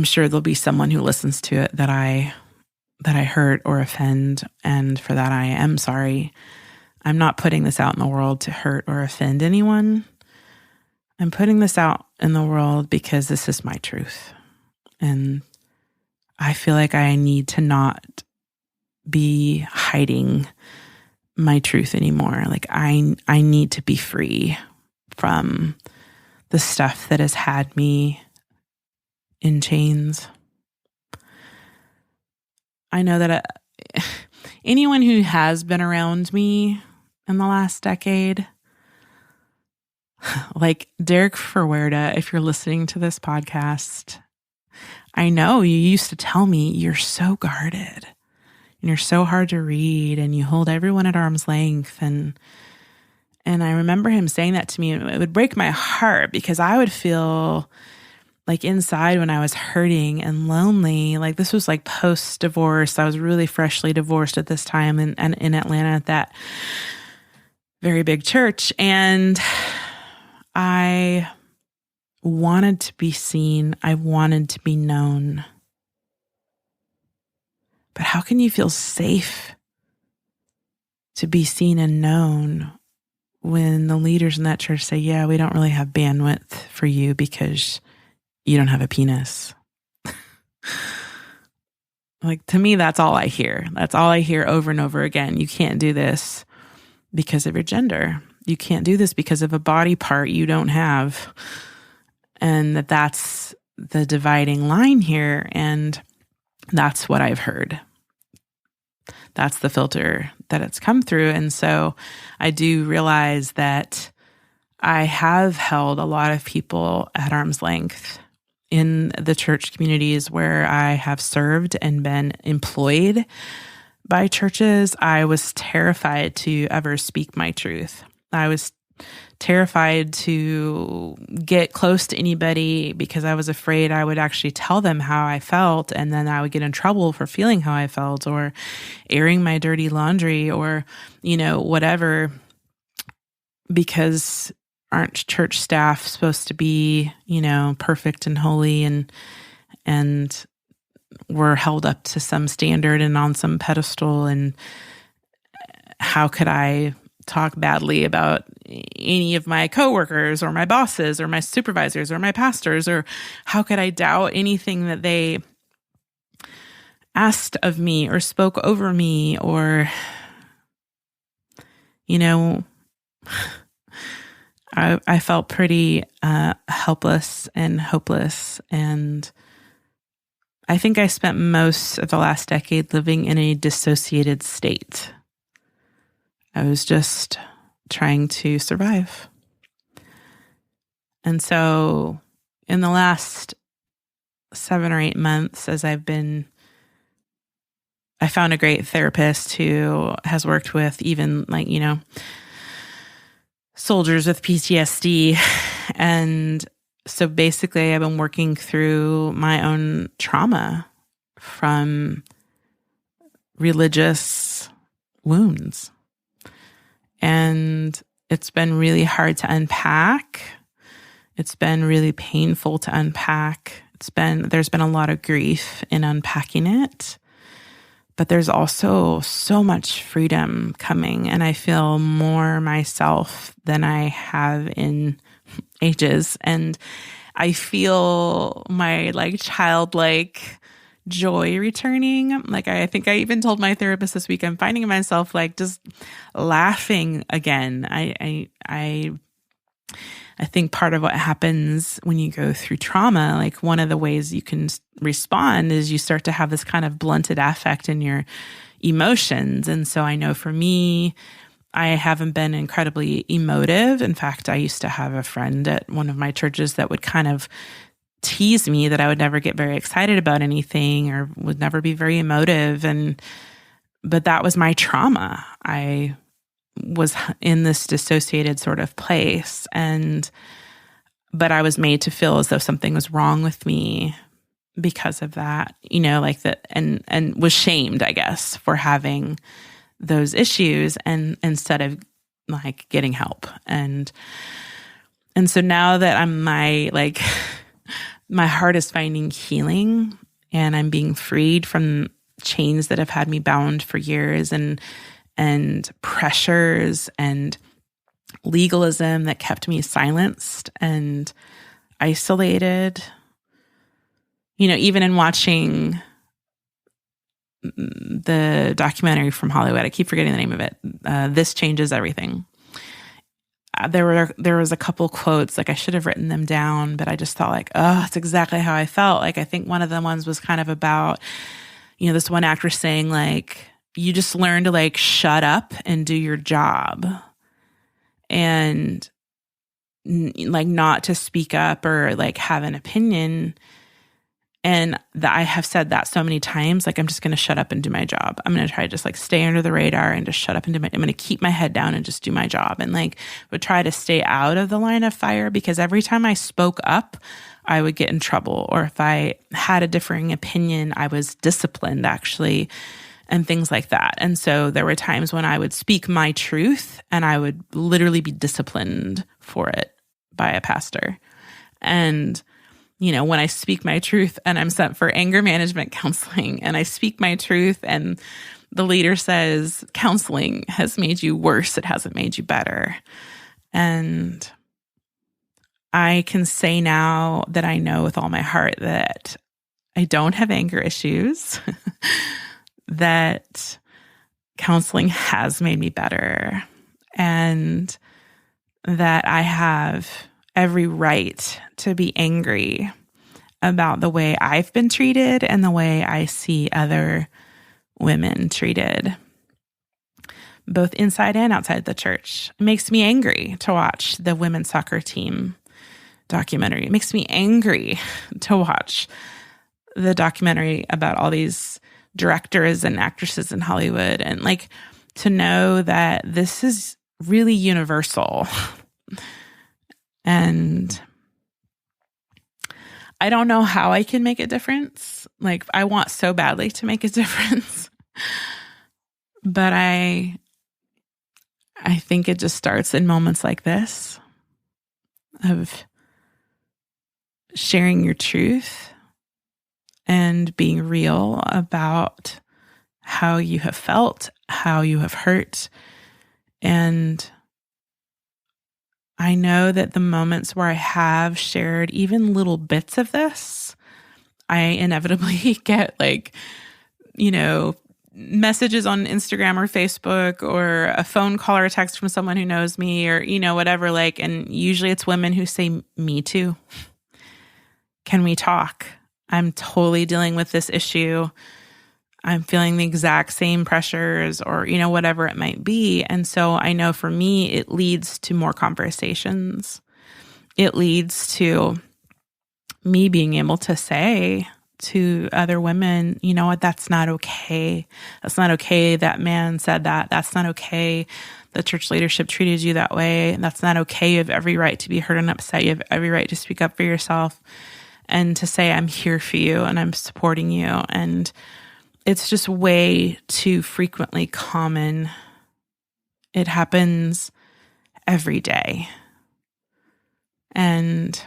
sure there'll be someone who listens to it that I hurt or offend. And for that, I am sorry. I'm not putting this out in the world to hurt or offend anyone. I'm putting this out in the world because this is my truth. And I feel like I need to not be hiding my truth anymore. Like I need to be free from the stuff that has had me in chains. I know that anyone who has been around me in the last decade, like Derek Ferwerda, if you're listening to this podcast, I know you used to tell me you're so guarded and you're so hard to read and you hold everyone at arm's length. And I remember him saying that to me, and it would break my heart because I would feel like inside when I was hurting and lonely. Like this was like post-divorce. I was really freshly divorced at this time in Atlanta at that very big church. And I wanted to be seen. I wanted to be known. But how can you feel safe to be seen and known when the leaders in that church say, yeah, we don't really have bandwidth for you because you don't have a penis? Like, to me, that's all I hear. That's all I hear over and over again. You can't do this because of your gender. You can't do this because of a body part you don't have. And that's the dividing line here. And that's what I've heard. That's the filter that it's come through. And so I do realize that I have held a lot of people at arm's length in the church communities where I have served and been employed by churches. I was terrified to ever speak my truth. I was terrified to get close to anybody because I was afraid I would actually tell them how I felt, and then I would get in trouble for feeling how I felt or airing my dirty laundry or, whatever, because aren't church staff supposed to be, perfect and holy and we're held up to some standard and on some pedestal? And how could I talk badly about any of my coworkers or my bosses or my supervisors or my pastors? Or how could I doubt anything that they asked of me or spoke over me? Or, I felt pretty helpless and hopeless. And I think I spent most of the last decade living in a dissociated state. I was just trying to survive. And so in the last 7 or 8 months, as I found a great therapist who has worked with even soldiers with PTSD. And so basically, I've been working through my own trauma from religious wounds. And it's been really hard to unpack. It's been really painful to unpack. There's been a lot of grief in unpacking it. But there's also so much freedom coming, and I feel more myself than I have in ages. And I feel my childlike joy returning. I think I even told my therapist this week, I'm finding myself just laughing again. I think part of what happens when you go through trauma, one of the ways you can respond is you start to have this kind of blunted affect in your emotions. And so I know for me, I haven't been incredibly emotive. In fact, I used to have a friend at one of my churches that would kind of tease me that I would never get very excited about anything or would never be very emotive. But that was my trauma. I was in this dissociated sort of place, but I was made to feel as though something was wrong with me because of that, and was shamed, I guess, for having those issues, and instead of getting help. And so now that I'm my heart is finding healing, and I'm being freed from chains that have had me bound for years, and pressures and legalism that kept me silenced and isolated. Even in watching the documentary from Hollywood, I keep forgetting the name of it, This Changes Everything. There was a couple quotes, I should have written them down, but I just thought it's exactly how I felt. I think one of the ones was kind of about, this one actress saying you just learn to shut up and do your job, and not to speak up or have an opinion. And I have said that so many times, I'm just going to shut up and do my job. I'm going to try to just stay under the radar and just shut up and I'm going to keep my head down and just do my job. And would try to stay out of the line of fire, because every time I spoke up, I would get in trouble. Or if I had a differing opinion, I was disciplined actually, and things like that. And so there were times when I would speak my truth and I would literally be disciplined for it by a pastor. And when I speak my truth and I'm sent for anger management counseling, and I speak my truth and the leader says, counseling has made you worse, it hasn't made you better. And I can say now that I know with all my heart that I don't have anger issues, that counseling has made me better, and that I have every right to be angry about the way I've been treated and the way I see other women treated, both inside and outside the church. It makes me angry to watch the women's soccer team documentary. It makes me angry to watch the documentary about all these directors and actresses in Hollywood, and to know that this is really universal. And I don't know how I can make a difference. I want so badly to make a difference. But I think it just starts in moments like this of sharing your truth and being real about how you have felt, how you have hurt. And I know that the moments where I have shared even little bits of this, I inevitably get messages on Instagram or Facebook, or a phone call or a text from someone who knows me, or, whatever, and usually it's women who say, me too. Can we talk? I'm totally dealing with this issue. I'm feeling the exact same pressures, or, whatever it might be. And so I know for me, it leads to more conversations. It leads to me being able to say to other women, you know what, that's not okay. That's not okay. That man said that. That's not okay. the church leadership treated you that way. That's not okay. You have every right to be hurt and upset. You have every right to speak up for yourself and to say, I'm here for you and I'm supporting you. And it's just way too frequently common. It happens every day. And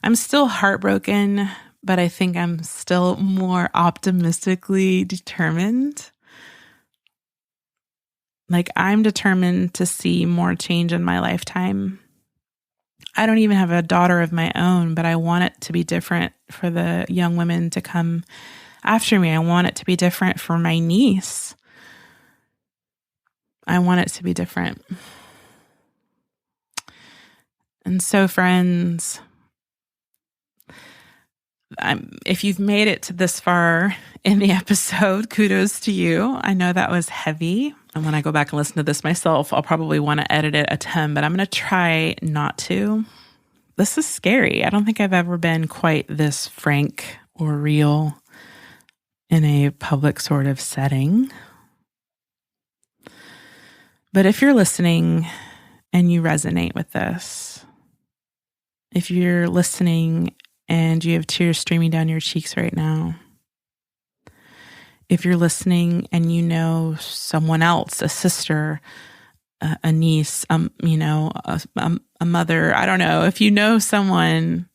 I'm still heartbroken, but I think I'm still more optimistically determined. Like, I'm determined to see more change in my lifetime. I don't even have a daughter of my own, but I want it to be different for the young women to come after me. I want it to be different for my niece. I want it to be different. And so, friends, if you've made it to this far in the episode, kudos to you. I know that was heavy. And when I go back and listen to this myself, I'll probably want to edit it a ton, but I'm going to try not to. This is scary. I don't think I've ever been quite this frank or real in a public sort of setting. But if you're listening and you resonate with this, if you're listening and you have tears streaming down your cheeks right now, if you're listening and you know someone else, a sister, a niece, a mother, I don't know, if you know someone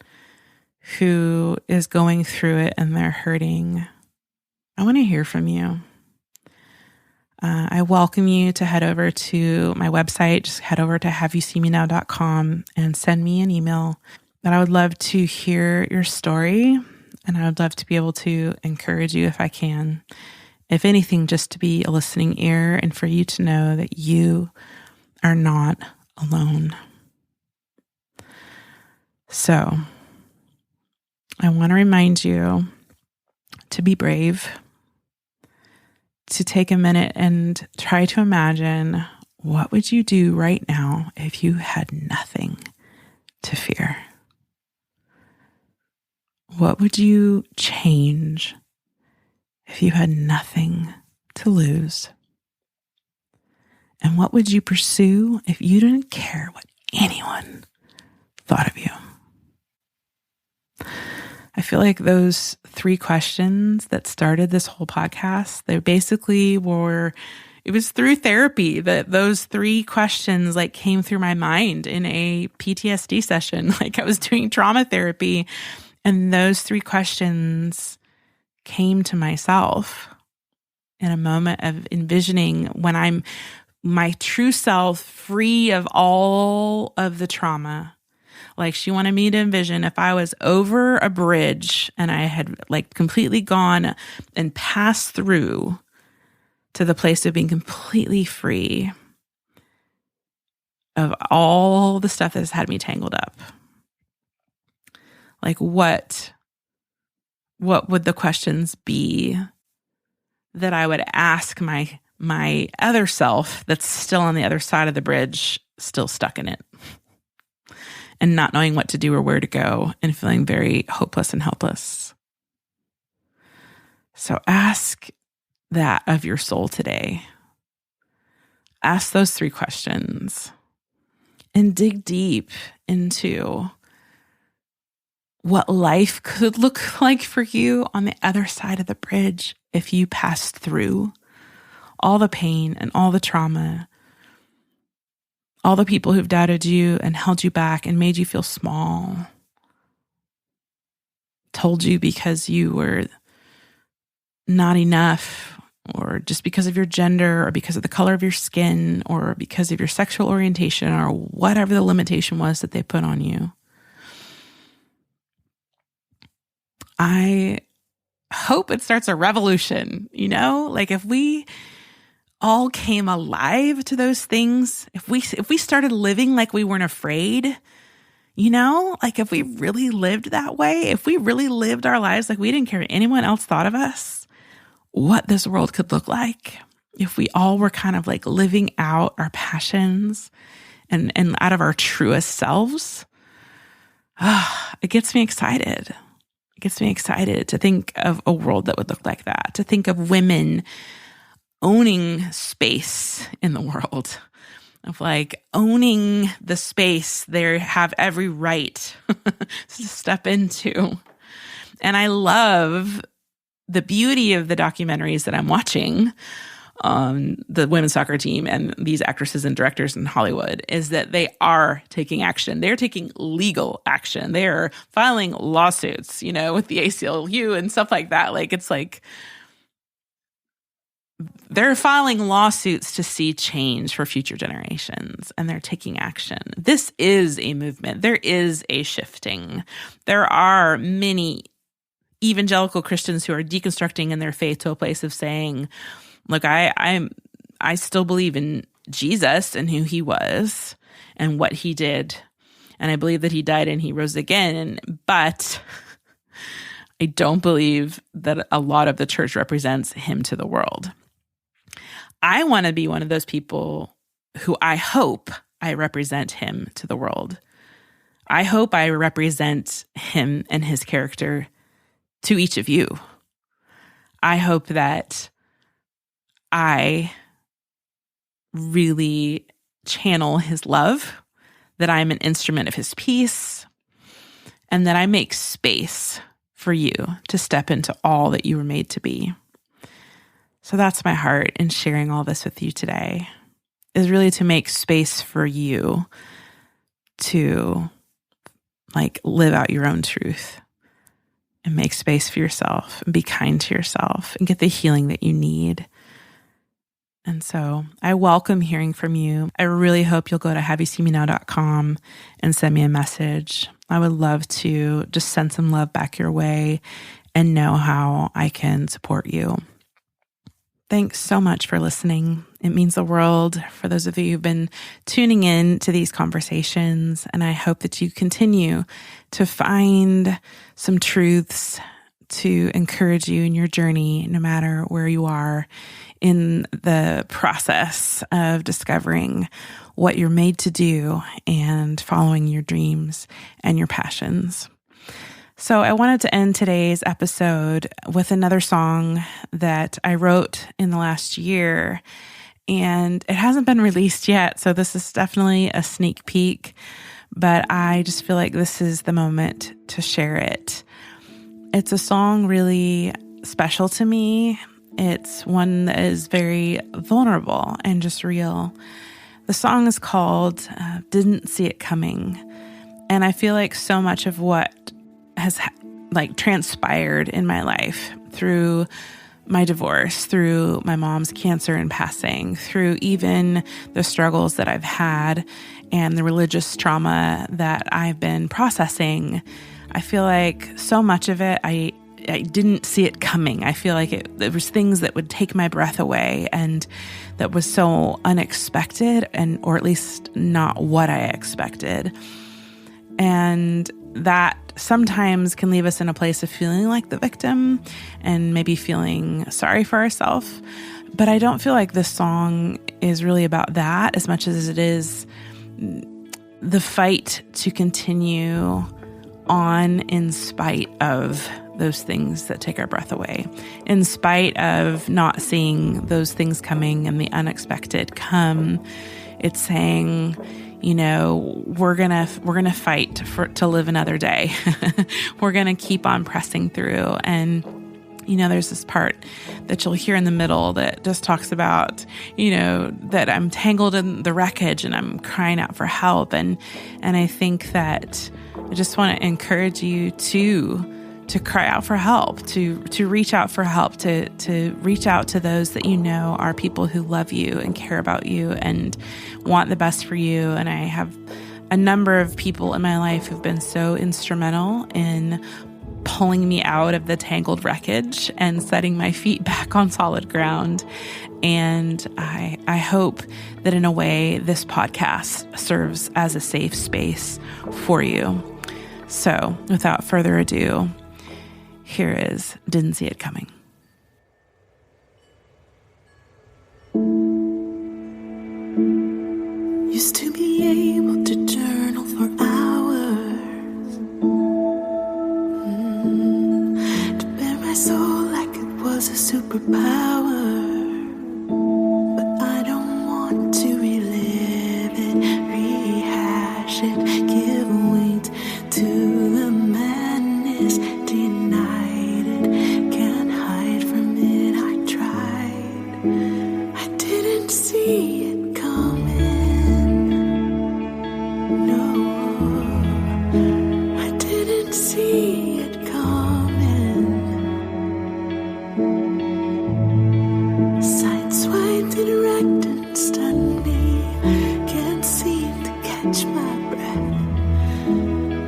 who is going through it and they're hurting, I want to hear from you. I welcome you to head over to my website. Just head over to HaveYouSeenMeNow.com and send me an email. That I would love to hear your story, and I would love to be able to encourage you if I can. If anything, just to be a listening ear and for you to know that you are not alone. So, I want to remind you to be brave, to take a minute and try to imagine, what would you do right now if you had nothing to fear? What would you change if you had nothing to lose? And what would you pursue if you didn't care what anyone thought of you? I feel like those 3 questions that started this whole podcast, they basically were, it was through therapy that those 3 questions like came through my mind in a PTSD session. Like I was doing trauma therapy, and those 3 questions came to myself in a moment of envisioning when I'm my true self, free of all of the trauma. Like she wanted me to envision if I was over a bridge and I had like completely gone and passed through to the place of being completely free of all the stuff that has had me tangled up. Like what would the questions be that I would ask my other self that's still on the other side of the bridge, still stuck in it, and not knowing what to do or where to go and feeling very hopeless and helpless? So ask that of your soul today. Ask those 3 questions and dig deep into what life could look like for you on the other side of the bridge if you passed through all the pain and all the trauma, all the people who've doubted you and held you back and made you feel small, told you because you were not enough, or just because of your gender, or because of the color of your skin, or because of your sexual orientation, or whatever the limitation was that they put on you. I hope it starts a revolution, like if we all came alive to those things, if we started living like we weren't afraid, like if we really lived that way, if we really lived our lives like we didn't care what anyone else thought of us, what this world could look like if we all were kind of like living out our passions and out of our truest selves. It gets me excited. It gets me excited to think of a world that would look like that, to think of women owning space in the world, of like owning the space they have every right to step into. And I love the beauty of the documentaries that I'm watching on the women's soccer team and these actresses and directors in Hollywood is that they are taking action. They're taking legal action. They're filing lawsuits, with the ACLU and stuff like that. Like, it's like they're filing lawsuits to see change for future generations, and they're taking action. This is a movement. There is a shifting. There are many evangelical Christians who are deconstructing in their faith to a place of saying, look, I still believe in Jesus and who he was and what he did. And I believe that he died and he rose again. But I don't believe that a lot of the church represents him to the world. I want to be one of those people who I hope I represent him to the world. I hope I represent him and his character to each of you. I hope that I really channel his love, that I'm an instrument of his peace, and that I make space for you to step into all that you were made to be. So that's my heart in sharing all this with you today, is really to make space for you to live out your own truth and make space for yourself and be kind to yourself and get the healing that you need. And so I welcome hearing from you. I really hope you'll go to HaveYouSeenMeNow.com and send me a message. I would love to just send some love back your way and know how I can support you. Thanks so much for listening. It means the world for those of you who've been tuning in to these conversations. And I hope that you continue to find some truths to encourage you in your journey, no matter where you are in the process of discovering what you're made to do and following your dreams and your passions. So I wanted to end today's episode with another song that I wrote in the last year, and it hasn't been released yet. So this is definitely a sneak peek, but I just feel like this is the moment to share it. It's a song really special to me. It's one that is very vulnerable and just real. The song is called Didn't See It Coming. And I feel like so much of what has transpired in my life through my divorce, through my mom's cancer and passing, through even the struggles that I've had and the religious trauma that I've been processing, I feel like so much of it, I didn't see it coming. I feel like there was things that would take my breath away, and that was so unexpected, or at least not what I expected. And that sometimes can leave us in a place of feeling like the victim and maybe feeling sorry for ourselves. But I don't feel like this song is really about that as much as it is the fight to continue on in spite of those things that take our breath away, in spite of not seeing those things coming and the unexpected come. It's saying, we're gonna fight to live another day. We're gonna keep on pressing through. And there's this part that you'll hear in the middle that just talks about, that I'm tangled in the wreckage and I'm crying out for help. And I think that I just want to encourage you to cry out for help, to reach out for help, to reach out to those that are people who love you and care about you and want the best for you. And I have a number of people in my life who've been so instrumental in pulling me out of the tangled wreckage and setting my feet back on solid ground. And I hope that in a way this podcast serves as a safe space for you. So without further ado, here is Didn't See It Coming. Used to be able to journal for hours, to bare my soul like it was a superpower. wash it, give weight to the madness, denied it, can't hide from it. I tried, I didn't see it coming. No, I didn't see it coming. Sideswiped and wrecked and stunned me. Can't seem to catch my breath.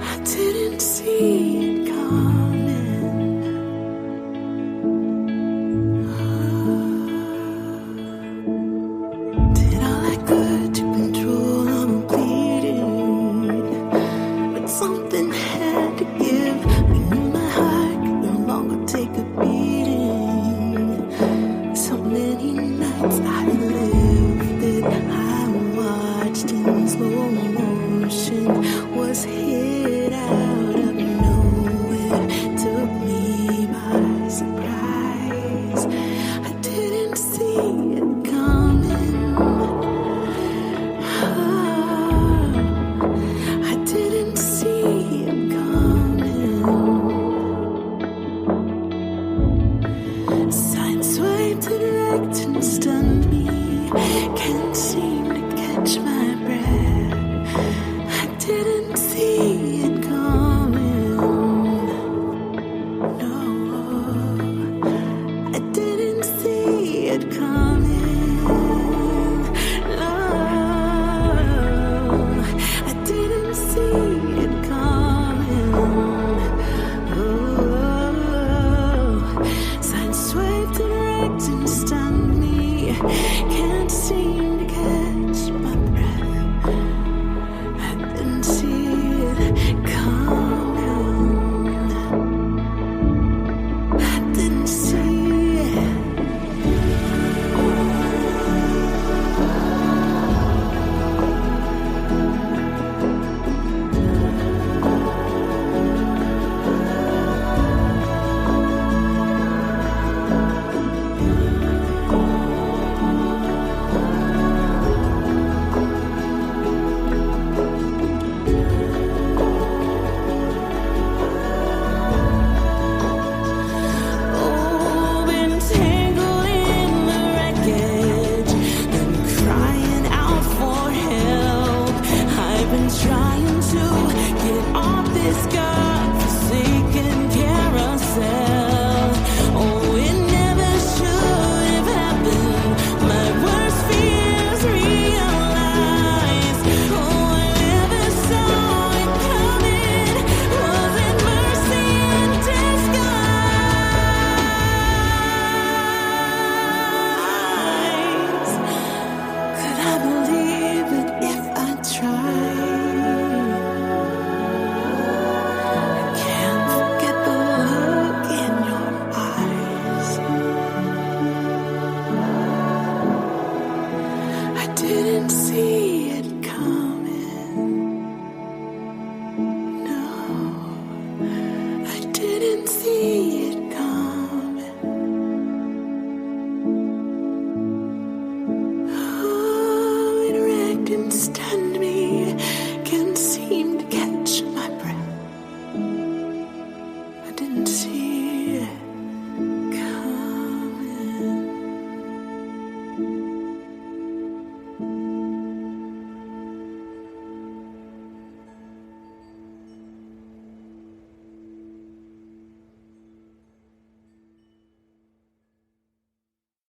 I didn't see it coming. Did all I could to control I'm bleeding, but something had to give. I knew my heart could no longer take a beating. So many nights I lived it, I watched in slow motion, was hit out of nowhere, took me by surprise. I didn't see it coming. I didn't see it coming. Sideswiped and wrecked and stunned me. Can't seem to catch my breath. I didn't see it coming. No, I didn't see it coming. No, I didn't see it coming. Oh, sideswiped and wrecked and stunned me. Can't seem to catch my breath. I didn't see it coming. I didn't see it. Oh, been tangled in the wreckage and crying out for help. I've been trying to get off this God-forsaken carousel. Oh, it never should have happened. My worst fears realized. Oh, I never saw it coming. Was it mercy in disguise? Could I believe it if I tried? I can't forget the look in your eyes. I didn't see it coming. No, I didn't see it coming. Oh, it wrecked and stunned me. Can't seem to catch my breath. I didn't see